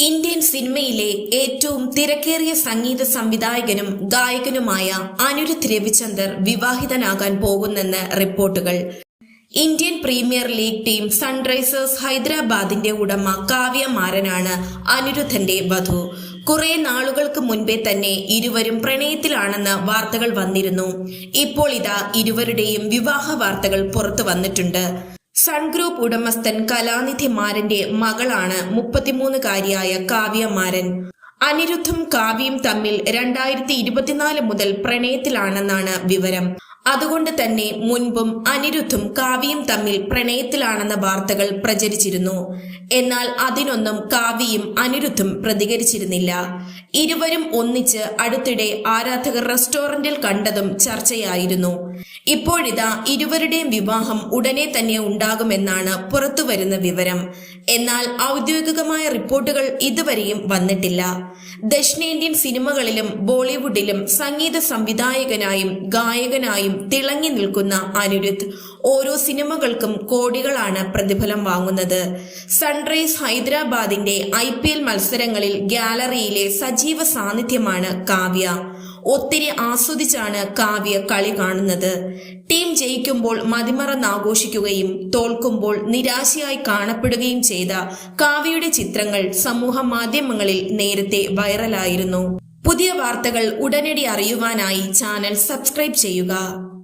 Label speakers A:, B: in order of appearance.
A: Indian സിനിമയിലെ ഏറ്റവും തിരക്കേറിയ സംഗീത സംവിധായകനും ഗായകനുമായ അനിരുദ്ധ് രവിചന്ദർ വിവാഹിതനാകാൻ പോകുന്നെന്ന് റിപ്പോർട്ടുകൾ. Indian premier league team Sunrisers ഹൈദരാബാദിന്റെ ഉടമ കാവ്യ മാരനാണ് അനിരുദ്ധന്റെ വധു. കുറെ നാളുകൾക്ക് മുൻപേ തന്നെ ഇരുവരും പ്രണയത്തിലാണെന്ന് വാർത്തകൾ വന്നിരുന്നു. ഇപ്പോൾ ഇതാ ഇരുവരുടെയും വിവാഹ വാർത്തകൾ പുറത്തു വന്നിട്ടുണ്ട്. സൺ ഗ്രൂപ്പ് ഉടമസ്ഥൻ കലാനിധി മാരന്റെ മകളാണ് 33-കാരിയായ കാവ്യ മാരൻ. അനിരുദ്ധും കാവ്യയും തമ്മിൽ 2024 മുതൽ പ്രണയത്തിലാണെന്നാണ് വിവരം. അതുകൊണ്ട് തന്നെ മുൻപും അനിരുദ്ധും കാവ്യയും തമ്മിൽ പ്രണയത്തിലാണെന്ന വാർത്തകൾ പ്രചരിച്ചിരുന്നു. എന്നാൽ അതിനൊന്നും കാവ്യയും അനിരുദ്ധും പ്രതികരിച്ചിരുന്നില്ല. ഇരുവരും ഒന്നിച്ച് അടുത്തിടെ ആരാധകർ റെസ്റ്റോറന്റിൽ കണ്ടതും ചർച്ചയായിരുന്നു. ഇപ്പോഴിതാ ഇരുവരുടെയും വിവാഹം ഉടനെ തന്നെ ഉണ്ടാകുമെന്നാണ് പുറത്തുവരുന്ന വിവരം. എന്നാൽ ഔദ്യോഗികമായ റിപ്പോർട്ടുകൾ ഇതുവരെയും വന്നിട്ടില്ല. ദക്ഷിണേന്ത്യൻ സിനിമകളിലും ബോളിവുഡിലും സംഗീത സംവിധായകനായും ഗായകനായും തിളങ്ങി നിൽക്കുന്ന അനിരുദ്ധ് ഓരോ സിനിമകൾക്കും കോടികളാണ് പ്രതിഫലം വാങ്ങുന്നത്. സൺറൈസ് ഹൈദരാബാദിന്റെ IPL മത്സരങ്ങളിൽ ഗാലറിയിലെ സജീവ സാന്നിധ്യമാണ് കാവ്യ. ഒത്തിരി ആസ്വദിച്ചാണ് കാവ്യ കളി കാണുന്നത്. ടീം ജയിക്കുമ്പോൾ മതിമറന്നാഘോഷിക്കുകയും തോൽക്കുമ്പോൾ നിരാശയായി കാണപ്പെടുകയും ചെയ്ത കാവ്യയുടെ ചിത്രങ്ങൾ സമൂഹ മാധ്യമങ്ങളിൽ നേരത്തെ വൈറലായിരുന്നു. പുതിയ വാർത്തകൾ ഉടനടി അറിയുവാനായി ചാനൽ സബ്സ്ക്രൈബ് ചെയ്യുക.